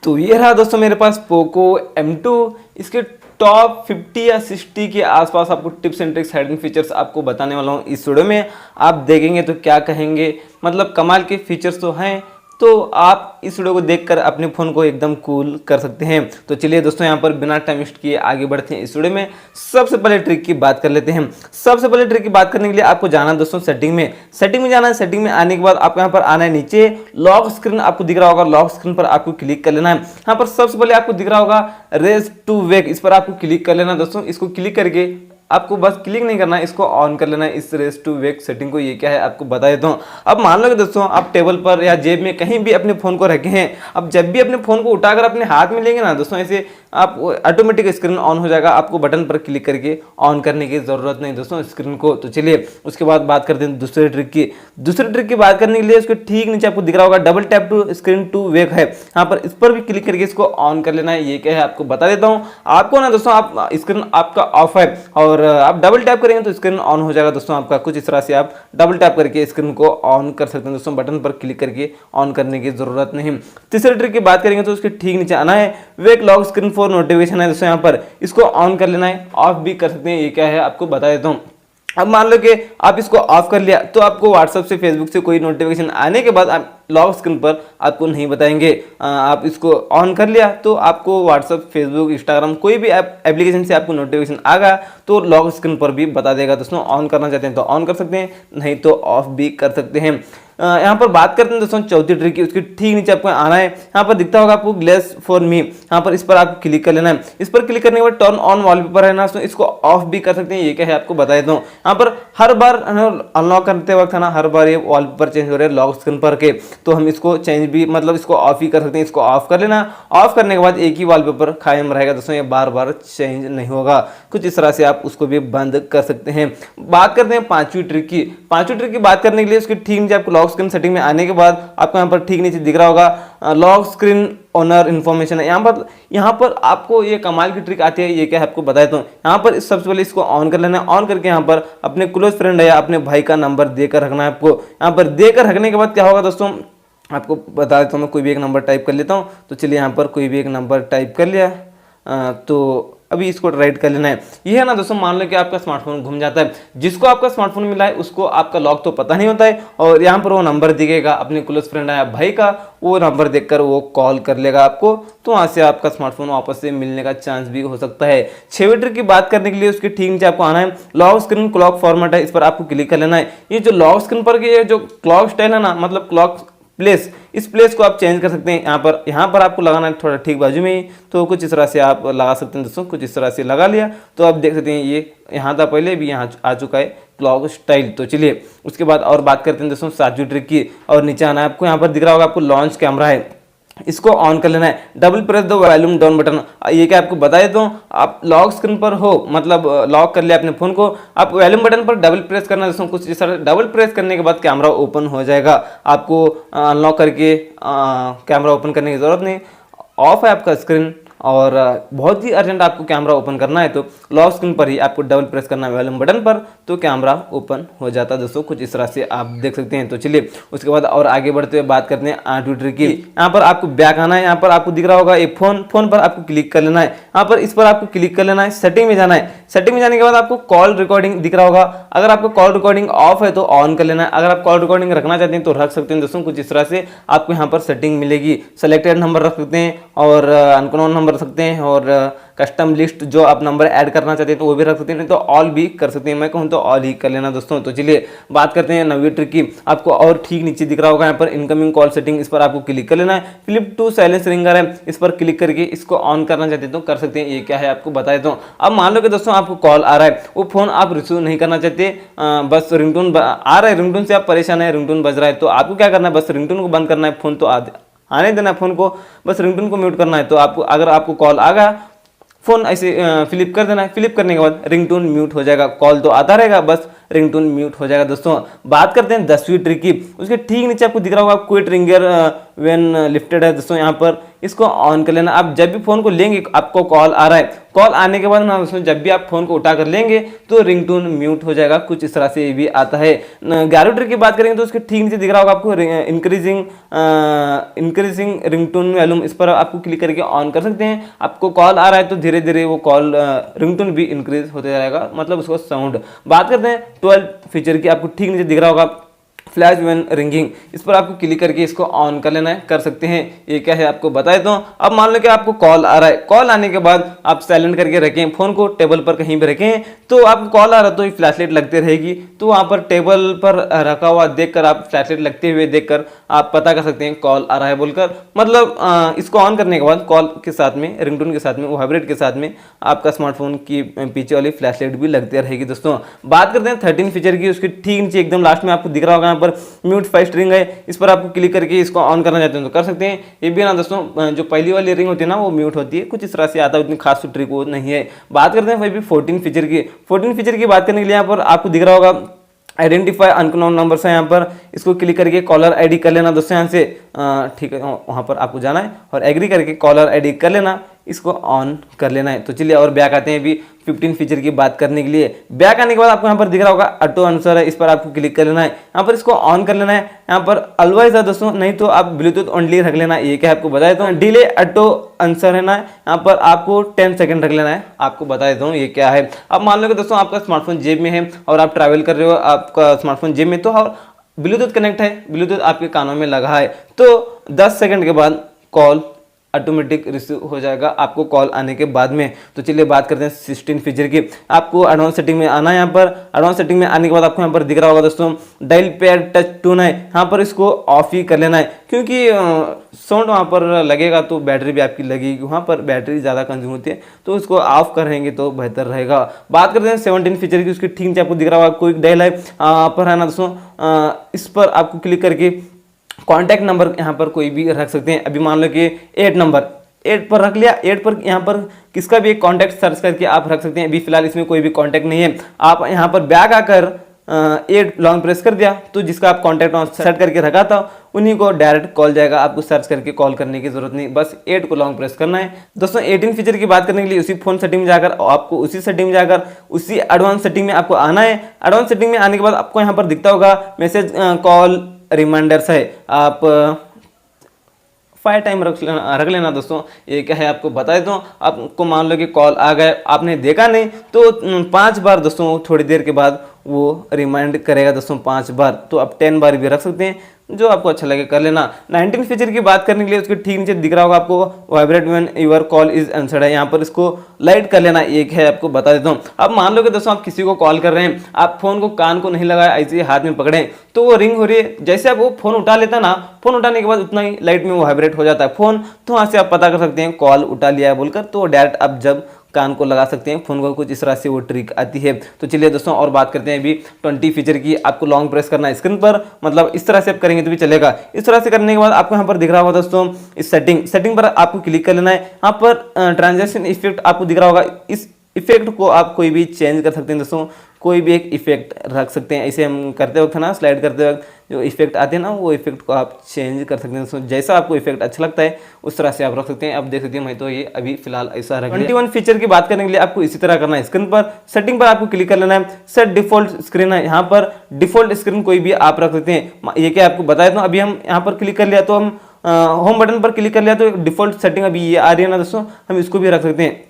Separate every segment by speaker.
Speaker 1: तो ये रहा दोस्तों मेरे पास पोको M2। इसके टॉप 50 या 60 के आसपास आपको tips and tricks hiding features आपको बताने वाला हूँ इस वीडियो में। आप देखेंगे तो क्या कहेंगे, मतलब कमाल के फीचर्स तो हैं। तो आप इस वीडियो को देखकर अपने फ़ोन को एकदम कूल कर सकते हैं। तो चलिए दोस्तों यहाँ पर बिना टाइम वेस्ट किए आगे बढ़ते हैं। इस वीडियो में सबसे पहले ट्रिक की बात कर लेते हैं। सबसे पहले ट्रिक की बात करने के लिए आपको जाना है दोस्तों सेटिंग में जाना है। सेटिंग में आने के बाद आपको यहाँ पर आना है, नीचे लॉक स्क्रीन आपको दिख रहा होगा, लॉक स्क्रीन पर आपको क्लिक कर लेना है। यहाँ पर सबसे पहले आपको दिख रहा होगा रेज टू वेक, इस पर आपको क्लिक कर लेना दोस्तों। इसको क्लिक करके आपको बस क्लिक नहीं करना है, इसको ऑन कर लेना है, इस रेस टू वेक सेटिंग को। ये क्या है आपको बता देता हूँ। अब मान लो कि दोस्तों आप टेबल पर या जेब में कहीं भी अपने फ़ोन को रखे हैं। अब जब भी अपने फ़ोन को उठाकर अपने हाथ में लेंगे ना दोस्तों, ऐसे आप ऑटोमेटिक स्क्रीन ऑन हो जाएगा। आपको बटन पर क्लिक करके ऑन करने की ज़रूरत नहीं दोस्तों स्क्रीन को। तो चलिए उसके बाद बात करते हैं दूसरे ट्रिक की। दूसरे ट्रिक की बात करने के लिए उसके ठीक नीचे आपको दिख रहा होगा double tap to screen to wake है। यहाँ पर इस पर भी क्लिक करके इसको ऑन कर लेना है। ये क्या है आपको बता देता हूँ। आपको ना दोस्तों आप स्क्रीन आपका ऑफ है और आप डबल टैप करेंगे तो स्क्रीन ऑन हो जाएगा दोस्तों आपका। कुछ इस तरह से आप डबल टैप करके स्क्रीन को ऑन कर सकते हैं दोस्तों। बटन पर क्लिक करके ऑन करने की जरूरत नहीं। तीसरे ट्रिक की बात करेंगे तो उसके ठीक नीचे आना है, वेक लॉक स्क्रीन फॉर नोटिफिकेशन है दोस्तों। यहाँ पर इसको ऑन कर लेना है, ऑफ भी कर सकते हैं। ये क्या है आपको बता देता हूँ। अब मान लो कि आप इसको ऑफ कर लिया तो आपको व्हाट्सएप से फेसबुक से कोई नोटिफिकेशन आने के बाद आप लॉक स्क्रीन पर आपको नहीं बताएंगे। आप इसको ऑन कर लिया तो आपको व्हाट्सएप, फेसबुक, इंस्टाग्राम कोई भी एप्लीकेशन से आपको नोटिफिकेशन आएगा तो लॉक स्क्रीन पर भी बता देगा दोस्तों। ऑन करना चाहते हैं तो ऑन कर सकते हैं, नहीं तो ऑफ भी कर सकते हैं। यहाँ पर बात करते हैं दोस्तों चौथी ट्रिक की। उसके ठीक नीचे आपको आना है, यहाँ पर दिखता होगा आपको ग्लेस फॉर मी, यहाँ पर इस पर आपको क्लिक कर लेना है। इस पर क्लिक करने के बाद टर्न ऑन वॉलपेपर है ना, तो इसको ऑफ भी कर सकते हैं। ये क्या है आपको बता देता हूँ। यहाँ पर हर बार अनलॉक करते वक्त है ना, हर बार ये वॉलपेपर चेंज हो रहे हैं लॉक स्क्रीन पर के, तो हम इसको चेंज भी मतलब इसको ऑफ ही कर सकते हैं। इसको ऑफ कर लेना, ऑफ करने के बाद एक ही वॉलपेपर कायम रहेगा दोस्तों, ये बार बार चेंज नहीं होगा। कुछ इस तरह से आप उसको भी बंद कर सकते हैं। बात करते हैं पांचवी ट्रिक की। पांचवी ट्रिक की बात करने के लिए उसके ठीक नीचे आपको लॉक स्क्रीन सेटिंग में आने के बाद आपको यहाँ पर ठीक नीचे दिख रहा होगा लॉक स्क्रीन ओनर इन्फॉर्मेशन है। यहाँ पर आपको ये कमाल की ट्रिक आती है। ये क्या है आपको बताया। तो यहाँ पर सबसे पहले इसको ऑन कर लेना है। ऑन करके यहाँ पर अपने क्लोज फ्रेंड है या अपने भाई का नंबर देकर रखना है आपको। यहाँ पर देकर रखने के बाद क्या होगा दोस्तों आपको बता देता हूँ। मैं कोई भी एक नंबर टाइप कर लेता हूँ। तो चलिए यहाँ पर कोई भी एक नंबर टाइप कर लिया। तो अभी इसको राइट कर लेना है। ये है ना दोस्तों, मान लो कि आपका स्मार्टफोन घूम जाता है, जिसको आपका स्मार्टफोन मिला है उसको आपका लॉक तो पता नहीं होता है, और यहाँ पर वो नंबर दिखेगा अपने क्लोज फ्रेंड है भाई का, वो नंबर देखकर वो कॉल कर लेगा आपको, तो वहाँ से आपका स्मार्टफोन वापस से मिलने का चांस भी हो सकता है। छठवीं ट्रिक की बात करने के लिए उसके ठीक नीचे आपको आना है, लॉक स्क्रीन क्लॉक फॉर्मेट है, इस पर आपको क्लिक कर लेना है। ये जो लॉक स्क्रीन पर ये जो क्लॉक स्टाइल है ना, मतलब क्लॉक प्लेस, इस प्लेस को आप चेंज कर सकते हैं। यहाँ पर आपको लगाना है थोड़ा ठीक बाजू में ही, तो कुछ इस तरह से आप लगा सकते हैं दोस्तों। कुछ इस तरह से लगा लिया तो आप देख सकते हैं ये यहाँ था पहले, भी यहाँ आ चुका है क्लॉक स्टाइल। तो चलिए उसके बाद और बात करते हैं दोस्तों सातवीं ट्रिक की। और नीचे आना है आपको, यहाँ पर दिख रहा होगा आपको लॉन्च कैमरा है, इसको ऑन कर लेना है। Double press the volume down button. ये क्या आपको बता देता हूँ। आप लॉक स्क्रीन पर हो, मतलब लॉक कर लिया अपने फोन को, आप वॉल्यूम बटन पर डबल प्रेस करना दोस्तों। कुछ इस तरह डबल प्रेस करने के बाद कैमरा ओपन हो जाएगा। आपको अनलॉक करके कैमरा ओपन करने की जरूरत नहीं। ऑफ है आपका स्क्रीन और बहुत ही अर्जेंट आपको कैमरा ओपन करना है तो लॉक स्क्रीन पर ही आपको डबल प्रेस करना है वॉल्यूम बटन पर, तो कैमरा ओपन हो जाता है दोस्तों। कुछ इस तरह से आप देख सकते हैं। तो चलिए उसके बाद और आगे बढ़ते हुए बात करते हैं आठवीं ट्रिक की। यहाँ पर आपको बैक आना है, यहाँ पर आपको दिख रहा होगा ये फोन पर आपको क्लिक कर लेना है। यहाँ पर इस पर आपको क्लिक कर लेना है, सेटिंग में जाना है। सेटिंग में जाने के बाद आपको कॉल रिकॉर्डिंग दिख रहा होगा। अगर आपको कॉल रिकॉर्डिंग ऑफ है तो ऑन कर लेना है। अगर आप कॉल रिकॉर्डिंग रखना चाहते हैं तो रख सकते हैं दोस्तों। कुछ इस तरह से आपको यहाँ पर सेटिंग मिलेगी। सेलेक्टेड नंबर रख सकते हैं और अननोन नंबर रख सकते हैं, और कस्टम लिस्ट जो आप नंबर ऐड करना चाहते हैं तो वो भी रख सकते हैं, नहीं तो ऑल भी कर सकते हैं। मैं कहूँ तो ऑल ही कर लेना दोस्तों। तो चलिए बात करते हैं नवीं ट्रिक की। आपको और ठीक नीचे दिख रहा होगा यहाँ पर इनकमिंग कॉल सेटिंग, इस पर आपको क्लिक कर लेना है। फ्लिप टू साइलेंस रिंगर है, इस पर क्लिक करके इसको ऑन करना चाहते हैं तो कर सकते हैं। ये क्या है आपको बता देता हूँ। अब मान लो कि दोस्तों आपको कॉल आ रहा है, वो फोन आप रिसीव नहीं करना चाहते, बस रिंगटोन आ रहा है, रिंगटोन से आप परेशान है, रिंगटोन बज रहा है, तो आपको क्या करना है, बस रिंगटोन को बंद करना है। फोन तो आने देना फोन को, बस रिंगटोन को म्यूट करना है। तो आपको अगर आपको कॉल आ गया, फोन ऐसे फ्लिप कर देना है। फ्लिप करने के बाद रिंगटोन म्यूट हो जाएगा। कॉल तो आता रहेगा, बस रिंगटोन म्यूट हो जाएगा दोस्तों। बात करते हैं 10वीं ट्रिक की। उसके ठीक नीचे आपको दिख रहा होगा क्विट रिंगर व्हेन लिफ्टेड है दोस्तों। यहाँ पर इसको ऑन कर लेना। आप जब भी फोन को लेंगे आपको कॉल आ रहा है, कॉल आने के बाद ना उसमें जब भी आप फोन को उठा कर लेंगे तो रिंगटोन म्यूट हो जाएगा, कुछ इस तरह से ये भी आता है। 11 ट्रिक की बात करेंगे तो उसके ठीक नीचे दिख रहा होगा आपको इंक्रीजिंग रिंगटोन वॉल्यूम, इस पर आपको क्लिक करके ऑन कर सकते हैं। आपको कॉल आ रहा है तो धीरे धीरे वो कॉल रिंगटोन भी इंक्रीज होते जाएगा, मतलब उसको साउंड। बात करते हैं 12 फीचर की, आपको ठीक नीचे दिख रहा होगा फ्लैश व्हेन रिंगिंग, इस पर आपको क्लिक करके इसको ऑन कर लेना है, कर सकते हैं। ये क्या है आपको बता देता हूं। अब मान लो कि आपको कॉल आ रहा है, कॉल आने के बाद आप साइलेंट करके रखें फोन को, टेबल पर कहीं भी रखें, तो आपको कॉल आ रहा है तो ये फ्लैशलाइट लगती रहेगी, तो वहां पर टेबल पर रखा हुआ देखकर आप फ्लैशलाइट लगते हुए देखकर आप पता कर सकते हैं कॉल आ रहा है बोलकर। मतलब इसको ऑन करने के बाद कॉल के साथ में, रिंगटोन के साथ में, वो वाइब्रेट के साथ में आपका स्मार्टफोन की पीछे वाली फ्लैशलाइट भी लगती रहेगी दोस्तों। बात करते हैं 13 फीचर की, उसके ठीक नीचे एकदम लास्ट में आपको दिख रहा होगा यहाँ पर म्यूट फर्स्ट रिंग है, इस पर आपको क्लिक करके इसको ऑन करना चाहते हैं तो कर सकते हैं। ये भी ना दोस्तों जो पहली वाली रिंग होती है ना वो म्यूट होती है, कुछ इस तरह से आता है, उतनी खास ट्रिक वो नहीं है। बात करते हैं भाई 14 फीचर की। 14 फीचर की बात करने के लिए यहाँ पर आपको दिख रहा होगा आइडेंटिफाई अननोन नंबर्स है, यहाँ पर इसको क्लिक करके कॉलर आईडी कर लेना दोस्तों यहाँ से, ठीक है, वहाँ पर आपको जाना है और एग्री करके कॉलर आईडी कर लेना, इसको ऑन कर लेना है। तो चलिए और बैक आते हैं अभी 15 फीचर की बात करने के लिए। बैक आने के बाद आपको यहाँ पर दिख रहा होगा ऑटो आंसर है, इस पर आपको क्लिक कर लेना है, यहाँ पर इसको ऑन कर लेना है। यहाँ पर अलवाइज है दोस्तों, नहीं तो आप ब्लूटूथ ओनली रख लेना। ये क्या आपको बता देता हूँ, डिले ऑटो आंसर है ना, यहाँ पर आपको 10 सेकंड रख लेना है, आपको बता देता हूँ ये क्या है। अब मान लो कि दोस्तों आपका स्मार्टफोन जेब में है और आप ट्रैवल कर रहे हो, आपका स्मार्टफोन जेब में तो और ब्लूटूथ कनेक्ट है, ब्लूटूथ आपके कानों में लगा है, तो 10 सेकंड के बाद कॉल ऑटोमेटिक रिसीव हो जाएगा आपको कॉल आने के बाद में। तो चलिए बात करते हैं 16 फीचर की। आपको एडवांस सेटिंग में आना है, यहाँ पर एडवांस सेटिंग में आने के बाद आपको यहाँ पर दिख रहा होगा दोस्तों डायल पैड टच टोन है, यहाँ पर इसको ऑफ ही कर लेना है, क्योंकि साउंड वहाँ पर लगेगा तो बैटरी भी आपकी लगेगी, वहाँ पर बैटरी ज़्यादा कंज्यूम होती है, तो इसको ऑफ करेंगे तो बेहतर रहेगा। बात करते हैं 17 फीचर की, उसकी ठीक से आपको दिख रहा होगा क्विक डायल है, पर है ना दोस्तों, इस पर आपको क्लिक करके कॉन्टैक्ट नंबर यहाँ पर कोई भी रख सकते हैं। अभी मान लो कि 8 नंबर 8 पर रख लिया, 8 पर यहाँ पर किसका भी एक कॉन्टैक्ट सर्च करके आप रख सकते हैं। अभी फिलहाल इसमें कोई भी कॉन्टैक्ट नहीं है, आप यहाँ पर बैक आकर 8 लॉन्ग प्रेस कर दिया तो जिसका आप कॉन्टैक्ट सेट करके रखा था उन्हीं को डायरेक्ट कॉल जाएगा, आपको सर्च करके कॉल करने की जरूरत नहीं, बस 8 को लॉन्ग प्रेस करना है दोस्तों। 18 फीचर की बात करने के लिए उसी फोन सेटिंग में जाकर आपको उसी सेटिंग में जाकर उसी एडवांस सेटिंग में आपको आना है। एडवांस सेटिंग में आने के बाद आपको यहाँ पर दिखता होगा मैसेज कॉल रिमाइंडर्स है, आप 5 टाइम रख लेना दोस्तों। ये क्या है आपको बता देता हूँ। आपको मान लो कि कॉल आ गए, आपने देखा नहीं तो 5 बार दोस्तों थोड़ी देर के बाद वो रिमाइंड करेगा दोस्तों 5 बार, तो आप 10 बार भी रख सकते हैं, जो आपको अच्छा लगे कर लेना। 19 फीचर की बात करने के लिए उसके ठीक नीचे दिख रहा होगा आपको vibrate when your call is answered है, यहाँ पर इसको लाइट कर लेना। एक है आपको बता देता हूँ। अब मान लो कि दोस्तों आप किसी को कॉल कर रहे हैं, आप फोन को कान को नहीं लगाए, ऐसे हाथ में पकड़े तो वो रिंग हो रही है, जैसे आप वो फोन उठा लेता ना, फोन उठाने के बाद उतना ही लाइट में वो वाइब्रेट हो जाता है फोन, तो वहाँ से आप पता कर सकते हैं कॉल उठा लिया है बोलकर, तो डायरेक्ट आप जब कान को लगा सकते हैं फोन को, कुछ इस तरह से वो ट्रिक आती है। तो चलिए दोस्तों और बात करते हैं अभी 20 फीचर की। आपको लॉन्ग प्रेस करना है स्क्रीन पर, मतलब इस तरह से आप करेंगे तो भी चलेगा। इस तरह से करने के बाद आपको यहाँ पर दिख रहा होगा दोस्तों इस सेटिंग पर आपको क्लिक कर लेना है। यहाँ पर ट्रांजैक्शन इफेक्ट आपको दिख रहा होगा, इस इफेक्ट को आप कोई भी चेंज कर सकते हैं दोस्तों, कोई भी एक इफेक्ट रख सकते हैं। ऐसे हम करते वक्त ना, स्लाइड करते वक्त जो इफेक्ट आते हैं ना, वो इफेक्ट को आप चेंज कर सकते हैं दोस्तों, जैसा आपको इफेक्ट अच्छा लगता है उस तरह से आप रख सकते हैं। अब देख सकते हैं मैं तो ये अभी फिलहाल ऐसा रख लिया। 21 फीचर की बात करने के लिए आपको इसी तरह करना है, स्क्रीन पर सेटिंग पर आपको क्लिक कर लेना है, सेट डिफॉल्ट स्क्रीन है, यहाँ पर डिफॉल्ट स्क्रीन कोई भी आप रख सकते हैं। ये क्या आपको बताया था, अभी हम यहाँ पर क्लिक कर लिया तो हम होम बटन पर क्लिक कर लिया तो डिफॉल्ट सेटिंग अभी ये आ रही है ना दोस्तों, हम इसको भी रख सकते हैं।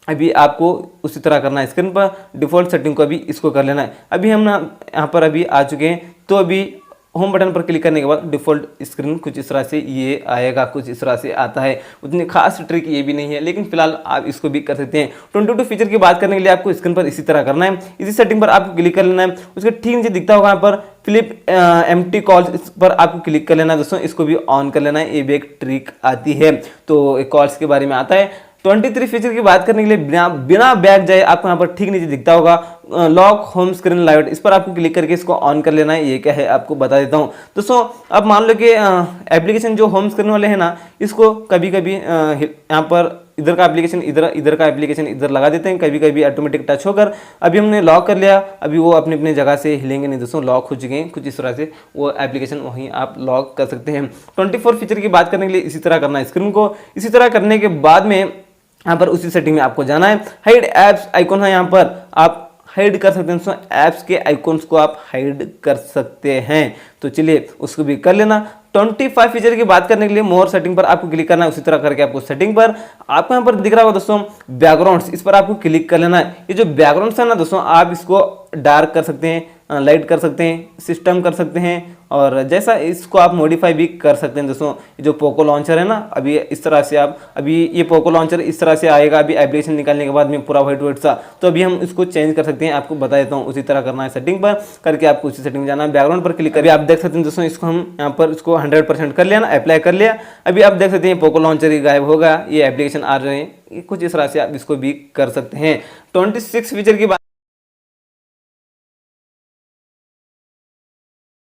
Speaker 1: अभी आपको उसी तरह करना है, स्क्रीन पर डिफॉल्ट सेटिंग को अभी इसको कर लेना है। अभी हम ना यहाँ पर अभी आ चुके हैं, तो अभी होम बटन पर क्लिक करने के बाद डिफॉल्ट स्क्रीन कुछ इस तरह से ये आएगा, कुछ इस तरह से आता है। उतनी खास ट्रिक ये भी नहीं है, लेकिन फिलहाल आप इसको भी कर सकते हैं। 22 फीचर की बात करने के लिए आपको स्क्रीन पर इसी तरह करना है, इसी सेटिंग पर आपको क्लिक कर लेना है। उसके ठीक नीचे दिखता होगा यहाँ पर फ्लिप एम्प्टी कॉल्स, इस पर आपको क्लिक कर लेना है दोस्तों, इसको भी ऑन कर लेना है, ये भी एक ट्रिक आती है। तो कॉल्स के बारे में आता है। 23 फीचर की बात करने के लिए बिना बैग जाए आपको यहाँ पर ठीक नीचे दिखता होगा लॉक होम स्क्रीन लाइट, इस पर आपको क्लिक करके इसको ऑन कर लेना है। ये क्या है आपको बता देता हूँ दोस्तों। अब मान लो कि एप्लीकेशन जो होम स्क्रीन वाले हैं ना, इसको कभी कभी यहाँ पर इधर का एप्लीकेशन इधर का एप्लीकेशन इधर लगा देते हैं, कभी कभी ऑटोमेटिक टच होकर। अभी हमने लॉक कर लिया, अभी वो अपनी अपनी जगह से हिलेंगे नहीं दोस्तों, लॉक हो चुके हैं कुछ इस तरह से, वो एप्लीकेशन वहीं आप लॉक कर सकते हैं। 24 फीचर की बात करने के लिए इसी तरह करना है स्क्रीन को। इसी तरह करने के बाद में यहाँ पर उसी सेटिंग में आपको जाना है, हाइड एप्स आइकॉन है, यहाँ पर आप हाइड कर सकते हैं दोस्तों, ऐप्स के आइकॉन्स को आप हाइड कर सकते हैं। तो चलिए उसको भी कर लेना। 25 फीचर की बात करने के लिए मोर सेटिंग पर आपको क्लिक करना है। उसी तरह करके आपको सेटिंग पर आपको यहाँ पर दिख रहा होगा दोस्तों बैकग्राउंड्स, इस पर आपको क्लिक कर लेना है। ये जो बैकग्राउंड्स है ना दोस्तों, आप इसको डार्क कर सकते हैं, लाइट कर सकते हैं, सिस्टम कर सकते हैं, और जैसा इसको आप मॉडिफाई भी कर सकते हैं दोस्तों। जो पोको लॉन्चर है ना, अभी इस तरह से आप, अभी ये पोको लॉन्चर इस तरह से आएगा अभी एप्लीकेशन निकालने के बाद में पूरा वाइट सा, तो अभी हम इसको चेंज कर सकते हैं, आपको बता देता हूँ। उसी तरह करना है सेटिंग पर करके आपको उसी सेटिंग में जाना है, बैकग्राउंड पर क्लिक करके आप देख सकते हैं दोस्तों, इसको हम यहाँ पर इसको 100% कर लिया ना, अप्लाई कर लिया। अभी आप देख सकते हैं पोको लॉन्चर ही गायब होगा, ये एप्लीकेशन आ रहे हैं, कुछ इस तरह से आप इसको भी कर सकते हैं। 26 फीचर की बात